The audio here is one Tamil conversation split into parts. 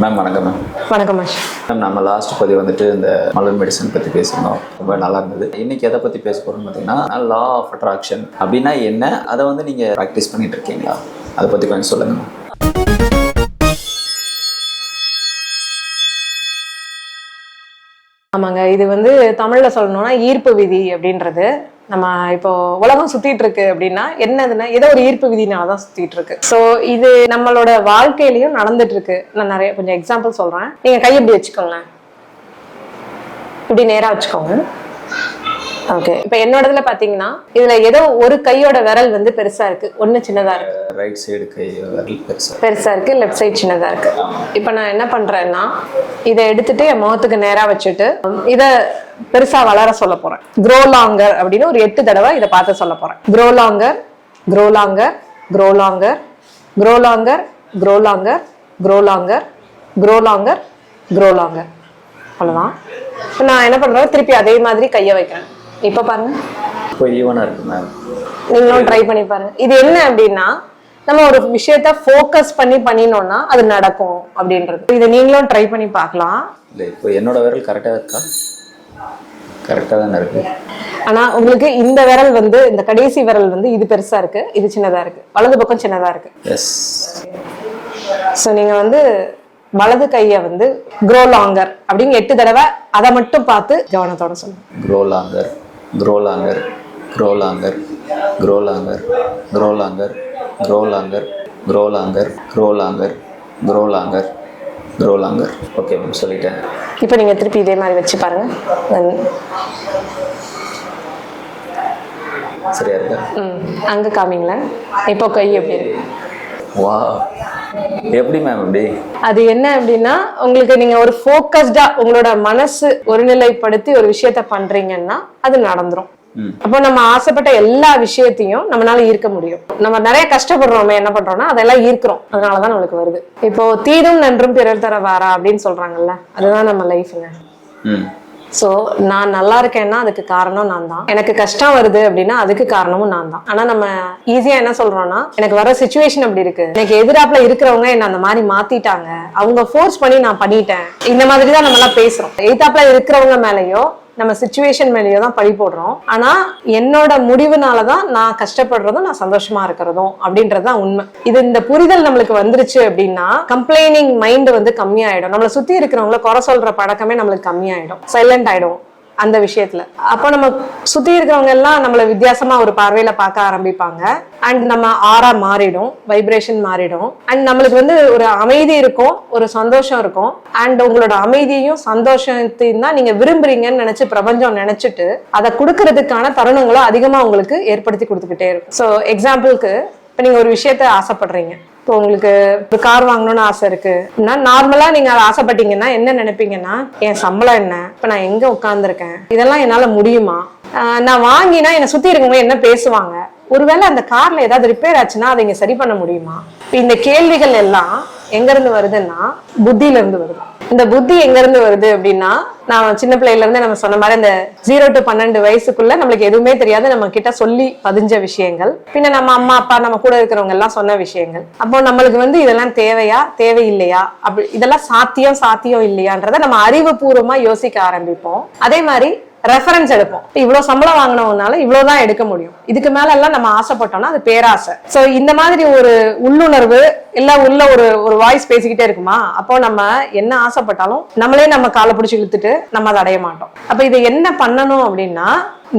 மேம் வணக்கம் மேம். வணக்கம் மேம், நம்ம லாஸ்ட் பதிவு வந்துட்டு இந்த மலர் மெடிசன் பற்றி பேசியிருந்தோம். ரொம்ப நல்லா இருந்தது. இன்னைக்கு எதை பற்றி பேச போகிறோம்னு பார்த்தீங்கன்னா, லா ஆஃப் அட்ராக்ஷன் அப்படின்னா என்ன, அதை வந்து நீங்கள் ப்ராக்டிஸ் பண்ணிட்டு இருக்கீங்களா, அதை பற்றி கொஞ்சம் சொல்லுங்கள். ஆமாங்க, இது வந்து தமிழ்ல சொல்லணும்னா ஈர்ப்பு விதி அப்படின்றது. நம்ம இப்போ உலகம் சுத்திட்டு இருக்கு அப்படின்னா என்னதுன்னா ஏதோ ஒரு ஈர்ப்பு விதினாலதான் சுத்திட்டு இருக்கு. சோ இது நம்மளோட வாழ்க்கையிலயும் நடந்துட்டு இருக்கு. நான் நிறைய கொஞ்சம் எக்ஸாம்பிள் சொல்றேன். நீங்க கை இப்படி வச்சுக்கோங்களேன், இப்படி நேரா வச்சுக்கோங்க. ஓகே, இப்ப என்னோடதுல பாத்தீங்கன்னா இதுல ஏதோ ஒரு கையோட விரல் வந்து பெருசா இருக்கு, ஒண்ணு சின்னதா இருக்கு. ரைட் சைடு கை விரல் பெருசா இருக்கு, லெஃப்ட் சைடு சின்னதா இருக்கு. இப்ப நான் என்ன பண்றேன்னா இதை எடுத்துட்டு என் முகத்துக்கு நேரா வச்சுட்டு இத பெருசா வளர சொல்ல போறேன். க்ரோ லாங்கர் அப்படின்னு ஒரு 8 தடவை இதை பார்த்து சொல்ல போறேன். Grow longer, grow longer, grow longer, grow longer, grow longer, grow longer, grow longer, grow longer. அவ்வளவுதான். இப்ப நான் என்ன பண்றேன், திருப்பி அதே மாதிரி கையை வைக்கிறேன். இப்ப பாருங்க, இப்போ ஈவனா இருக்கு மேம். நீங்களும் ட்ரை பண்ணி பாருங்க. இது என்ன அப்படின்னா, நம்ம ஒரு விஷயத்த ஃபோக்கஸ் பண்ணி பண்ணினோம்னா அது நடக்கும் அப்படின்றது. இதை நீங்களும் ட்ரை பண்ணி பார்க்கலாம். இல்லை, இப்போ என்னோட விரல் கரெக்டாக இருக்கா? கரெக்டாக தானே இருக்கு. ஆனா உங்களுக்கு இந்த விரல் வந்து, இந்த கடைசி விரல் வந்து இது பெருசா இருக்கு, இது சின்னதா இருக்கு, வலது பக்கம் சின்னதா இருக்கு. எஸ். ஸோ நீங்க வந்து வலது கையை வந்து க்ரோ லாங்கர் அப்படின்னு 8 தடவை அதை மட்டும் பார்த்து கவனத்தோட சொல்லுங்க. Grow longer, grow longer, grow longer, grow longer, grow longer, grow longer, grow longer, grow longer, grow longer, grow longer. Okay ma'am, சொல்லிட்டேன். இப்போ நீங்க திருப்பி இதே மாதிரி வச்சு பாருங்க. சரியா இருக்கா? அங்க காமிங்களேன். இப்போ கை எப்படி இருக்கு? வா, எப்படி மேம் எப்படி? அது என்ன அப்படின்னா, உங்களுக்கு நீங்க ஒரு ஃபோக்கஸ்டா உங்களோட மனசு ஒருநிலைப்படுத்தி ஒரு விஷயத்த பண்றீங்கன்னா அது நடந்துரும். அப்போ நம்ம ஆசைப்பட்ட எல்லா விஷயத்தையும் நம்மளால ஈர்க்க முடியும். நம்ம நிறைய கஷ்டப்படுறோமே, என்ன பண்றோம்னா அதெல்லாம் ஈர்க்கிறோம், அதனாலதான் நம்மளுக்கு வருது. இப்போ தீதும் நன்றும் பிறர் தர வாரா அப்படின்னு சொல்றாங்கல்ல, அதுதான் நம்ம லைஃப்ங்க. சோ நான் நல்லா இருக்கேன்னா அதுக்கு காரணம் நான் தான். எனக்கு கஷ்டம் வருது அப்படின்னா அதுக்கு காரணமும் நான் தான். ஆனா நம்ம ஈஸியா என்ன சொல்றோம்னா, எனக்கு வர சிச்சுவேஷன் அப்படி இருக்கு, எனக்கு எதிராப்புல இருக்கிறவங்க என்ன அந்த மாதிரி மாத்திட்டாங்க, அவங்க ஃபோர்ஸ் பண்ணி நான் பண்ணிட்டேன், இந்த மாதிரி தான் நம்ம எல்லாம் பேசுறோம். எதிராப்புல இருக்கிறவங்க மேலயோ நம்ம சிச்சுவேஷன் மேலேயோ தான் பழி போடுறோம். ஆனா என்னோட முடிவுனாலதான் நான் கஷ்டப்படுறதும் நான் சந்தோஷமா இருக்கிறதும் அப்படின்றதுதான் உண்மை. இது இந்த புரிதல் நம்மளுக்கு வந்துருச்சு அப்படின்னா கம்ப்ளைனிங் மைண்ட் வந்து கம்மியாயிடும். நம்மளை சுத்தி இருக்கிறவங்கள குறை சொல்ற பழக்கமே நம்மளுக்கு கம்மியாயிடும், சைலண்ட் ஆயிடும் அந்த விஷயத்துல. அப்போ நம்ம சுத்தி இருக்கிறவங்க எல்லாம் நம்மள வித்தியாசமா ஒரு பார்வையில பார்க்க ஆரம்பிப்பாங்க. அண்ட் நம்ம ஆரா மாறிடும், வைப்ரேஷன் மாறிடும். அண்ட் நம்மளுக்கு வந்து ஒரு அமைதி இருக்கும், ஒரு சந்தோஷம் இருக்கும். அண்ட் உங்களோட அமைதியையும் சந்தோஷத்தையும் தான் நீங்க விரும்புறீங்கன்னு நினைச்சு பிரபஞ்சம் நினைச்சிட்டு அதை கொடுக்கறதுக்கான தருணங்களை அதிகமா உங்களுக்கு ஏற்படுத்தி கொடுத்துக்கிட்டே இருக்கும். ஸோ எக்ஸாம்பிளுக்கு, இப்ப நீங்க ஒரு விஷயத்த ஆசைப்படுறீங்க. இப்போ உங்களுக்கு ஒரு கார் வாங்கணும்னு ஆசை இருக்கு. நார்மலா நீங்க அதை ஆசைப்பட்டீங்கன்னா என்ன நினைப்பீங்கன்னா, என் சம்பளம் என்ன, இப்ப நான் எங்க உட்கார்ந்துருக்கேன், இதெல்லாம் என்னால முடியுமா, நான் வாங்கினா என்னை சுத்தி இருக்கவங்க என்ன பேசுவாங்க, ஒருவேளை அந்த கார்ல ஏதாவது ரிப்பேர் ஆச்சுன்னா அதை இங்க சரி பண்ண முடியுமா. இந்த கேள்விகள் எல்லாம் எங்க இருந்து வருதுன்னா புத்தியில இருந்து வருது. இந்த புத்தி எங்க இருந்து வருது அப்படின்னா, நான் சின்ன பிள்ளையில இருந்து நம்ம சொன்ன மாதிரி இந்த 0 to 12 வயசுக்குள்ள நம்மளுக்கு எதுவுமே தெரியாது, நம்ம கிட்ட சொல்லி பதிஞ்ச விஷயங்கள், பின்ன நம்ம அம்மா அப்பா நம்ம கூட இருக்கிறவங்க எல்லாம் சொன்ன விஷயங்கள். அப்போ நம்மளுக்கு வந்து இதெல்லாம் தேவையா தேவையில்லையா, அப்படி இதெல்லாம் சாத்தியம் இல்லையான்றத நம்ம அறிவுபூர்வமா யோசிக்க ஆரம்பிப்போம். அதே மாதிரி ரெஃபரன்ஸ் எடுப்போம். இவ்வளவு சம்பளம் வாங்கினவனால இவ்வளவுதான் எடுக்க முடியும், இதுக்கு மேல எல்லாம் நம்ம ஆசைப்பட்டோம்னா அது பேராசை. சோ இந்த மாதிரி ஒரு உள்ளுணர்வு எல்லாம் உள்ள ஒரு வாய்ஸ் பேசிக்கிட்டே இருக்குமா. அப்போ நம்ம என்ன ஆசைப்பட்டாலும் நம்மளே நம்ம காலை பிடிச்சி இழுத்துட்டு நம்ம அதை அடைய மாட்டோம். அப்ப இதை என்ன பண்ணணும் அப்படின்னா,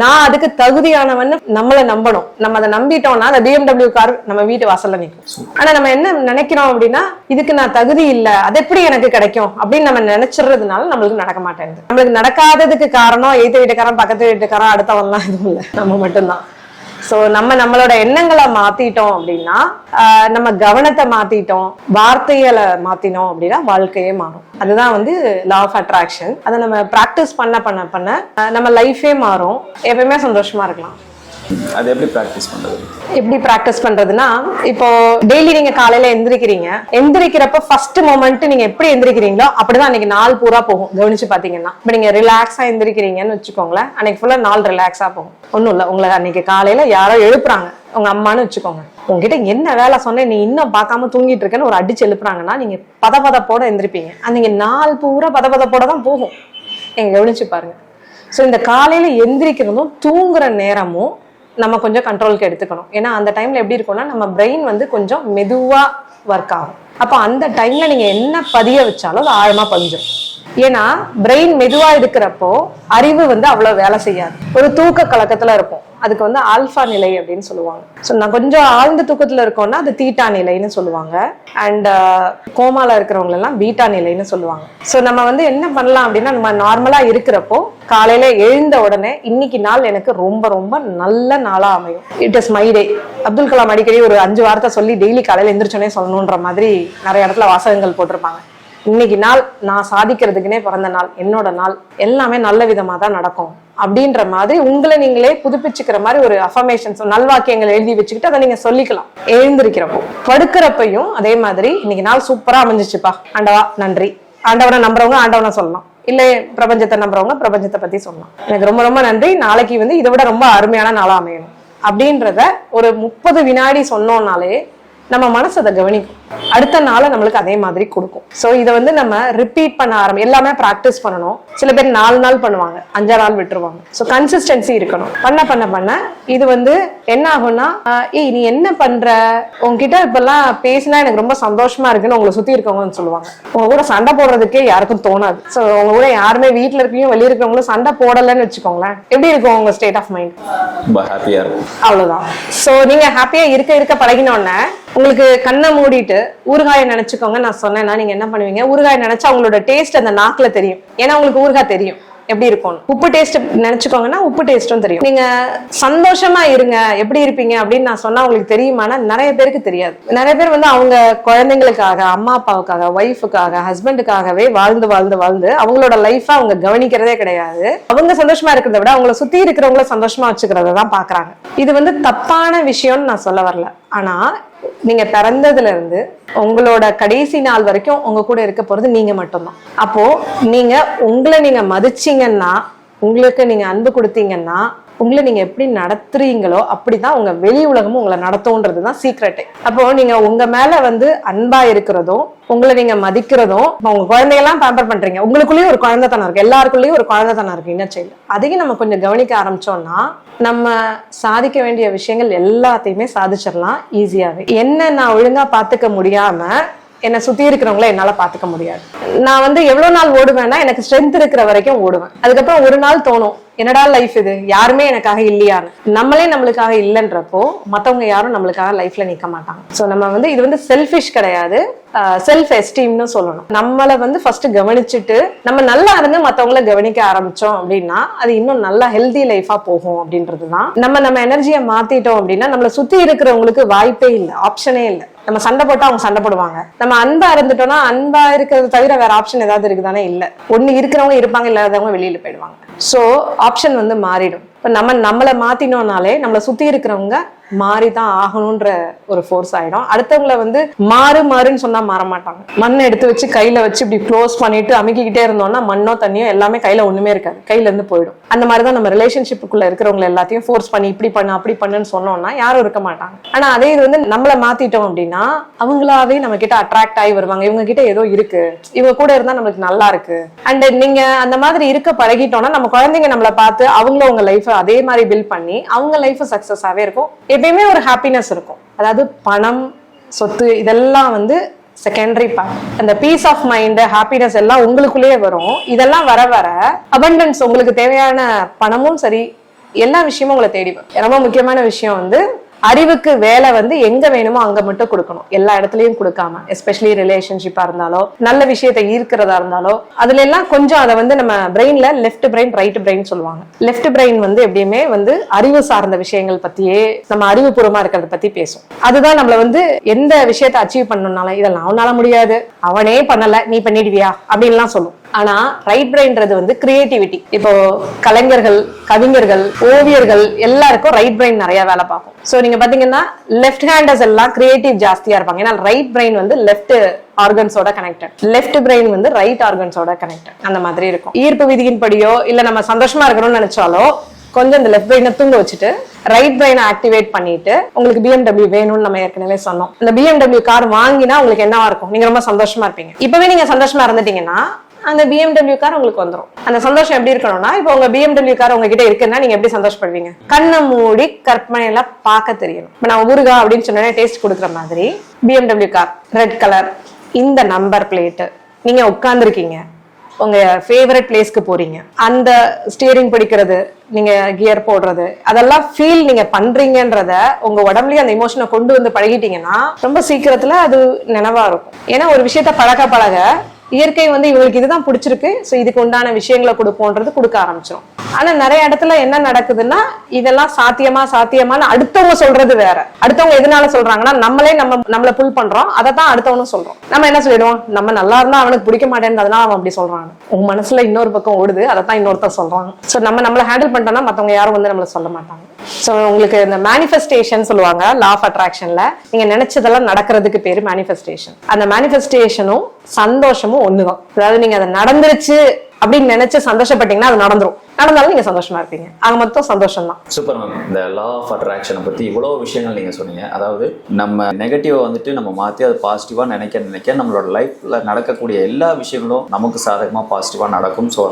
நான் அதுக்கு தகுதியானவன்னு நம்மளை நம்பணும். நம்ம அதை நம்பிட்டோம்னா அந்த BMW கார் நம்ம வீட்டு வாசல்ல நிற்கும். ஆனா நம்ம என்ன நினைக்கிறோம் அப்படின்னா, இதுக்கு நான் தகுதி இல்லை, அது எப்படி எனக்கு கிடைக்கும் அப்படின்னு நம்ம நினைச்சிடுறதுனால நம்மளுக்கு நடக்க மாட்டேங்குது. நம்மளுக்கு நடக்காததுக்கு காரணம் எய்த்த வீட்டுக்காரன், பக்கத்து வீட்டுக்காரன், அடுத்தவன்லாம் எதுவும் இல்லை, நம்ம மட்டும்தான். சோ நம்மளோட எண்ணங்களை மாத்திட்டோம் அப்படின்னா, நம்ம கவனத்தை மாத்திட்டோம், வார்த்தைகளை மாத்தினோம் அப்படின்னா வாழ்க்கையே மாறும். அதுதான் வந்து லா ஆஃப் அட்ராக்ஷன். அதை நம்ம பிராக்டிஸ் பண்ண நம்ம லைஃபே மாறும். எப்பயுமே சந்தோஷமா இருக்கலாம். அது எப்படி ப்ராக்டிஸ் பண்ணுறது? எப்படி ப்ராக்டிஸ் பண்றதுன்னா, இப்போ டெய்லி நீங்க காலையில எந்திரிக்கிறீங்க. எந்திரிக்கிறப்ப ஃபர்ஸ்ட் மொமெண்ட் நீங்க எப்படி எந்திரிக்கிறீங்களோ அப்படிதான் அன்னைக்கு நாள் பூரா போகும். கவனிச்சு பாத்தீங்கன்னா, இப்ப நீங்க ரிலாக்ஸா எந்திரிக்கிறீங்கன்னு வச்சுக்கோங்களேன், அன்னைக்கு ஃபுல்லா நாள் ரிலாக்ஸா போகும். ஒண்ணும் இல்ல, உங்களை அன்னைக்கு காலையில யாரோ எழுப்புறாங்க, உங்க அம்மான்னு வச்சுக்கோங்க. உங்ககிட்ட என்ன வேலை சொன்னேன், நீ இன்னும் பார்க்காம தூங்கிட்டு இருக்கேன்னு ஒரு அடிச்சு எழுப்புறாங்கன்னா நீங்க பதப்பதப்போட எந்திரிப்பீங்க. அன்னைக்கு நாள் பூரா பதப்பதப்போட தான் போகும். நீங்க கவனிச்சு பாருங்க. ஸோ இந்த காலையில எந்திரிக்கிறதும் தூங்குற நேரமும் நம்ம கொஞ்சம் கண்ட்ரோலுக்கு எடுத்துக்கணும். ஏன்னா அந்த டைம்ல எப்படி இருக்கும்னா, நம்ம பிரெயின் வந்து கொஞ்சம் மெதுவா ஒர்க் ஆகும். அப்போ அந்த டைம்ல நீங்க என்ன பதிய வச்சாலும் அது ஆழமா பதிஞ்சிடும். ஏன்னா பிரெயின் மெதுவா இருக்கிறப்போ அறிவு வந்து அவ்வளவு வேலை செய்யாது, ஒரு தூக்க கலக்கத்துல இருக்கும். அதுக்கு வந்து ஆல்பா நிலை அப்படின்னு சொல்லுவாங்க. ஸோ நான் கொஞ்சம் ஆழ்ந்த தூக்கத்துல இருக்கோம்னா அது தீட்டா நிலைன்னு சொல்லுவாங்க. அண்ட் கோமால இருக்கிறவங்க எல்லாம் பீட்டா நிலைன்னு சொல்லுவாங்க. ஸோ நம்ம வந்து என்ன பண்ணலாம் அப்படின்னா, நம்ம நார்மலா இருக்கிறப்போ காலையில எழுந்த உடனே இன்னைக்கு நாள் எனக்கு ரொம்ப ரொம்ப நல்ல நாளா அமையும், it is my day. Abdul Kalam அடிக்கடி ஒரு 5 வார்த்தை சொல்லி டெய்லி காலையில எந்திரிச்சோன்னே சொல்லணுன்ற மாதிரி நிறைய இடத்துல வாசகங்கள் போட்டிருப்பாங்க. இன்னைக்கு நாள் நான் சாதிக்கிறதுக்குனே பிறந்த நாள், என்னோட நாள், எல்லாமே நல்ல விதமா தான் நடக்கும் அப்படின்ற மாதிரி உங்களை நீங்களே புதுப்பிச்சுக்கிற மாதிரி ஒரு அஃபர்மேஷன்ஸ், நல்வாக்கியங்கள் எழுதி வச்சுக்கிட்டு அதை நீங்க சொல்லிக்கலாம். எழுந்திருக்கிறப்போ, படுக்கிறப்பையும் அதே மாதிரி இன்னைக்கு நாள் சூப்பரா அமைஞ்சிச்சுப்பா, ஆண்டவா நன்றி. ஆண்டவனை நம்புறவங்க ஆண்டவனை சொல்லலாம், இல்ல பிரபஞ்சத்தை நம்புறவங்க பிரபஞ்சத்தை பத்தி சொல்லலாம். எனக்கு ரொம்ப ரொம்ப நன்றி, நாளைக்கு வந்து இதை விட ரொம்ப அருமையான நாளா அமையணும் அப்படின்றத ஒரு 30 வினாடி சொன்னோம்னாலே நம்ம மனசு அதை கவனிக்கும், அடுத்த நாளை நம்மளுக்கு அதே மாதிரி கொடுக்கும். ஸோ இதை வந்து நம்ம ரிப்பீட் பண்ண எல்லாமே ப்ராக்டிஸ் பண்ணணும். சில பேர் 4 நாள் பண்ணுவாங்க, 5 நாள் விட்டுருவாங்க. ஸோ கன்சிஸ்டன்சி இருக்கணும். பண்ண பண்ண பண்ண இது வந்து என்ன ஆகும்னா, ஏய் நீ என்ன பண்ற, உங்ககிட்ட இப்பெல்லாம் பேசினா எனக்கு ரொம்ப சந்தோஷமா இருக்குன்னு உங்களை சுத்தி இருக்கவங்கன்னு சொல்லுவாங்க. உங்க கூட சண்டை போடுறதுக்கே யாருக்கும் தோணாது. ஸோ உங்க கூட யாருமே வீட்டுல இருக்கீங்க வெளியே இருக்கவங்களும் சண்டை போடலன்னு வச்சுக்கோங்களேன், எப்படி இருக்கும் உங்க ஸ்டேட் ஆஃப் மைண்ட்? ரொம்ப ஹாப்பியா இருக்கும். அவ்வளவுதான். ஸோ நீங்க ஹாப்பியா இருக்க பழகினோடனே உங்களுக்கு கண்ணை மூடிட்டு ஊறுகாயை நினைச்சுக்கோங்க நான் சொன்னேன்னா நீங்க என்ன பண்ணுவீங்க, ஊறுகாயை நினைச்சா உங்களோட டேஸ்ட் அந்த நாக்குல தெரியும். ஏன்னா உங்களுக்கு ஊறுகாய் தெரியும் எப்படி இருக்கும். உப்பு டேஸ்ட் நினைச்சுக்கோங்கன்னா உப்பு டேஸ்டும் தெரியும். நீங்க சந்தோஷமா இருங்க, எப்படி இருப்பீங்க அப்படின்னு நான் சொன்னா உங்களுக்கு தெரியுமானா நிறைய பேருக்கு தெரியாது. நிறைய பேர் வந்து அவங்க குழந்தைங்களுக்காக, அம்மா அப்பாவுக்காக, ஒய்ஃபுக்காக, ஹஸ்பண்டுக்காகவே வாழ்ந்து வாழ்ந்து வாழ்ந்து அவங்களோட லைஃப அவங்க கவனிக்கிறதே கிடையாது. அவங்க சந்தோஷமா இருக்கிறத விட அவங்கள சுத்தி இருக்கிறவங்கள சந்தோஷமா வச்சுக்கிறத தான் பாக்குறாங்க. இது வந்து தப்பான விஷயம்னு நான் சொல்ல வரல. ஆனா நீங்க பிறந்ததுல இருந்து உங்களோட கடைசி நாள் வரைக்கும் உங்க கூட இருக்க போறது நீங்க மட்டும்தான். அப்போ நீங்க உங்களை நீங்க மதிச்சீங்கன்னா, உங்களுக்கு நீங்க அன்பு கொடுத்தீங்கன்னா, உங்களை நீங்க எப்படி நடத்துறீங்களோ அப்படிதான் உங்க வெளி உலகமும் உங்களை நடத்தும்ன்றதுதான் சீக்ரெட்டே. அப்போ நீங்க உங்க மேல வந்து அன்பா இருக்கிறதும், உங்களை நீங்க மதிக்கிறதும், உங்க குழந்தையெல்லாம் பேம்பர் பண்றீங்க, உங்களுக்குள்ளேயும் ஒரு குழந்தைத்தனம் இருக்கு, எல்லாருக்குள்ளேயும் ஒரு குழந்தைத்தனம் இருக்கு இன்னர் சைல்டு. அதையும் நம்ம கொஞ்சம் கவனிக்க ஆரம்பிச்சோம்னா நம்ம சாதிக்க வேண்டிய விஷயங்கள் எல்லாத்தையுமே சாதிச்சிடலாம் ஈஸியாவே. என்ன நான் ஒழுங்கா பாத்துக்க முடியாம என்னை சுத்தி இருக்கிறவங்கள என்னால பாத்துக்க முடியாது. நான் வந்து எவ்வளவு நாள் ஓடுவேன்னா, எனக்கு ஸ்ட்ரென்த் இருக்கிற வரைக்கும் ஓடுவேன். அதுக்கப்புறம் ஒரு நாள் தோணும், என்னடா லைஃப் இது, யாருமே எனக்காக இல்லையான்னு. நம்மளே நம்மளுக்காக இல்லைன்றப்போ மத்தவங்க யாரும் நம்மளுக்காக லைஃப்ல நிக்க மாட்டாங்க. சோ நம்ம வந்து இது வந்து செல்ஃபிஷ் கிடையாது, செல்ஃப் எஸ்டீம்னு சொல்லணும். நம்மளை வந்து ஃபர்ஸ்ட் கவனிச்சுட்டு நம்ம நல்லா இருந்து மத்தவங்கள கவனிக்க ஆரம்பிச்சோம் அப்படின்னா அது இன்னும் நல்லா ஹெல்தி லைஃபா போகும் அப்படின்றதுதான். நம்ம எனர்ஜியை மாத்திட்டோம் அப்படின்னா நம்மளை சுத்தி இருக்கிறவங்களுக்கு வாய்ப்பே இல்லை, ஆப்ஷனே இல்லை. நம்ம சண்டை போட்டா அவங்க சண்டை போடுவாங்க. நம்ம அன்பா இருந்துட்டோம்னா, அன்பா இருக்கிறது தவிர வேற ஆப்ஷன் ஏதாவது இருக்குதானே? இல்ல. ஒண்ணு இருக்கிறவங்க இருப்பாங்க, இல்லாதவங்க வெளியில போயிடுவாங்க. சோ ஆப்ஷன் வந்து மாறிடும். இப்ப நம்மளை மாத்தினோம்னாலே நம்மளை சுத்தி இருக்கிறவங்க மாறிதான் ஆகணும்ன்ற ஒரு ஃபோர்ஸ் ஆயிடும். அடுத்தவங்களை வந்து மாறுன்னு சொன்னா மாற மாட்டாங்க. மண்ணை எடுத்து வச்சு கையில வச்சு இப்படி க்ளோஸ் பண்ணிட்டு அமுக்கிக்கிட்டே இருந்தோம்னா மண்ணோ தண்ணியோ எல்லாமே கையில ஒண்ணுமே இருக்காது, கையில இருந்து போயிடும். அந்த மாதிரிதான் நம்ம ரிலேஷன்ஷிப்புக்குள்ள இருக்கிறவங்க எல்லாத்தையும் ஃபோர்ஸ் பண்ணி இப்படி பண்ணு அப்படி பண்ணுன்னு சொன்னோம்னா யாரும் இருக்க மாட்டாங்க. ஆனா அதே இது வந்து நம்மளை மாத்திட்டோம் அப்படின்னா அவங்களாவே நம்ம கிட்ட அட்ராக்ட் ஆகி வருவாங்க. இவங்க கிட்ட ஏதோ இருக்கு, இவங்க கூட இருந்தா நம்மளுக்கு நல்லா இருக்கு. அண்ட் நீங்க அந்த மாதிரி இருக்க பழகிட்டோம்னா நம்ம குழந்தைங்க நம்மளை பார்த்து அவங்களும் உங்க லைஃப் அதே மாதிரி பில்ட் பண்ணி அவங்க லைஃப் சக்சஸாவே இருக்கும். எப்பயுமே ஒரு ஹாப்பினஸ் இருக்கும். அதாவது பணம், சொத்து இதெல்லாம் வந்து செகண்டரி பார்ட். அந்த பீஸ் ஆஃப் மைண்ட், ஹாப்பினஸ் எல்லாம் உங்களுக்குள்ளேயே வரும். இதெல்லாம் வர வர அபண்டன்ஸ், உங்களுக்கு தேவையான பணமும் சரி எல்லா விஷயமும் உங்களை தேடி வரும். ரொம்ப முக்கியமான விஷயம் வந்து அறிவுக்கு வேலை வந்து எங்க வேணுமோ அங்க மட்டும் கொடுக்கணும், எல்லா இடத்துலயும் கொடுக்காம. எஸ்பெஷலி ரிலேஷன்ஷிப்பா இருந்தாலோ நல்ல விஷயத்தை ஈர்க்கிறதா இருந்தாலோ அதுல எல்லாம் கொஞ்சம் அதை வந்து நம்ம பிரெயின்ல லெஃப்ட் பிரெயின் ரைட் பிரெயின் சொல்லுவாங்க. லெஃப்ட் பிரெயின் வந்து எப்படியுமே வந்து அறிவு சார்ந்த விஷயங்கள் பத்தியே, நம்ம அறிவுபூர்வமா இருக்கிறத பத்தி பேசும். அதுதான் நம்மள வந்து எந்த விஷயத்தை அச்சீவ் பண்ணணும்னால இதெல்லாம் அவனால முடியாது, அவனே பண்ணல நீ பண்ணிடுவியா அப்படின்லாம் சொல்லும். ஆனா ரைட் பிரெயின்றது வந்து கிரியேட்டிவிட்டி. இப்போ கலைஞர்கள், கவிஞர்கள், ஓவியர்கள் எல்லாருக்கும் ரைட் பிரெயின் நிறைய வேலை பார்க்கும். சோ நீங்க பாத்தீங்கன்னா லெஃப்ட் ஹேண்டர்ஸ் எல்லாம் கிரியேட்டிவ் ஜாஸ்தியா இருப்பாங்க. ஏன்னா ரைட் பிரெயின் வந்து லெஃப்ட் ஆர்கன்ஸோட கனெக்டட், லெஃப்ட் பிரெயின் வந்து ரைட் ஆர்கன்ஸோட கனெக்டட். அந்த மாதிரி இருக்கும். ஈர்ப்பு விதியின் படியோ இல்ல நம்ம சந்தோஷமா இருக்கணும்னு நினைச்சாலோ கொஞ்சம் இந்த லெஃப்ட் பிரெயினை தூங்க வச்சுட்டு ரைட் பிரெயினை ஆக்டிவேட் பண்ணிட்டு, உங்களுக்கு BMW வேணும்னு நம்ம ஏற்கனவே சொன்னோம். இந்த BMW கார் வாங்கினா உங்களுக்கு என்னவா இருக்கும்? நீங்க ரொம்ப சந்தோஷமா இருப்பீங்க. இப்பவே நீங்க சந்தோஷமா இருந்துட்டீங்கன்னா அந்த BMW கார் உங்களுக்கு வந்துடும். அந்த சந்தோஷம் எப்படி இருக்கணும்னா, இப்போ உங்க BMW கார் உங்ககிட்ட இருக்குன்னா நீங்க எப்படி சந்தோஷப்படுவீங்க? கண்ணை மூடி கற்பனையில பார்க்க தெரியணும். இப்ப நான் ஊருகா அப்படின்னு சொன்னே டேஸ்ட் கொடுக்குற மாதிரி BMW கார், ரெட் கலர், இந்த நம்பர் பிளேட், நீங்க உட்கார்ந்துருக்கீங்க, உங்க ஃபேவரட் பிளேஸ்க்கு போறீங்க, அந்த ஸ்டியரிங் பிடிக்கிறது, நீங்க கியர் போடுறது, அதெல்லாம் ஃபீல் நீங்க பண்றீங்கன்றத உங்க உடம்புலயே அந்த இமோஷனை கொண்டு வந்து பழகிட்டீங்கன்னா ரொம்ப சீக்கிரத்துல அது நினைவா இருக்கும். ஏன்னா ஒரு விஷயத்த பழக பழக இயற்கை வந்து இவங்களுக்கு இதுதான் பிடிச்சிருக்கு, சோ இதுக்கு உண்டான விஷயங்களை கொடுப்போன்றது கொடுக்க ஆரம்பிச்சிடும். ஆனா நிறைய இடத்துல என்ன நடக்குதுன்னா, இதெல்லாம் சாத்தியமான்னு அடுத்தவங்க சொல்றது வேற. அடுத்தவங்க எதனால சொல்றாங்கன்னா, நம்மள புல் பண்றோம், அதை தான் அடுத்தவனும் சொல்றோம். நம்ம என்ன சொல்லிடுவோம், நம்ம நல்லா இருந்தா அவனுக்கு பிடிக்க மாட்டேன்றதுனால அவன் அப்படி சொல்றான். உங்க மனசுல இன்னொரு பக்கம் ஓடுது, அதை தான் இன்னொருத்தர் சொல்றாங்க. சோ நம்மள ஹேண்டில் பண்ணிட்டோம்னா மத்தவங்க யாரும் வந்து நம்மள சொல்ல மாட்டாங்க. சோ உங்களுக்கு இந்த மேனிஃபெஸ்டேஷன் சொல்லுவாங்க, லா ஆஃப் அட்ராக்ஷன்ல நீங்க நினைச்சதெல்லாம் நடக்கிறதுக்கு பேரு மேனிஃபெஸ்டேஷன். அந்த மேனிஃபெஸ்டேஷனும் சந்தோஷமும் ஒண்ணுதான். அதாவது நீங்க அதை நடந்துருச்சு அப்படின்னு நினைச்சு சந்தோஷப்பட்டீங்கன்னா அது நடந்தாலும் நீங்க சந்தோஷமா இருப்பீங்க. ஆக மொத்தம் சந்தோஷம் தான். Super ma'am. இந்த லா ஆஃப் அட்ராக்ஷனை பத்தி இவ்வளவு விஷயங்கள் நீங்க சொன்னீங்க. அதாவது நம்ம நெகட்டிவா வந்துட்டு நம்ம மாத்தி அது பாசிட்டிவா நினைக்க நம்மளோட லைஃப்ல நடக்கக்கூடிய எல்லா விஷயங்களும் நமக்கு சாதகமா பாசிட்டிவா நடக்கும். ஸோ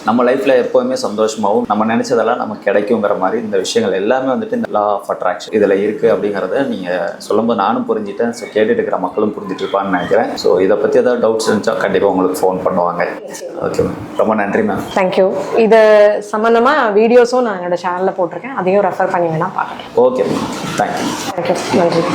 நம்ம லைஃப்ல எப்பவுமே சந்தோஷமாவும் நம்ம நினைச்சதெல்லாம் நமக்கு கிடைக்குங்கிற மாதிரி இந்த விஷயங்கள் எல்லாமே வந்துட்டு இந்த லா ஆஃப் அட்ராக்ஷன் இதுல இருக்கு அப்படிங்கறத நீங்க சொல்லும்போது நானும் புரிஞ்சுட்டேன். ஸோ கேட்டுட்டு இருக்கிற மக்களும் புரிஞ்சுட்டு இருப்பான்னு நினைக்கிறேன். ஸோ இதை பத்தி ஏதாவது டவுட்ஸ் இருந்துச்சா கண்டிப்பா உங்களுக்கு ஃபோன் பண்ணுவாங்க. ஓகே மேம், ரொம்ப நன்றி மேம். தேங்க்யூ. இது சம்பந்தமா வீடியோஸும் நான் என்னோட சேனல்ல போட்டிருக்கேன், அதையும் ரெஃபர் பண்ணி வேணா பாருங்க. Okay ma'am, thank you. தேங்க்யூ, நன்றி.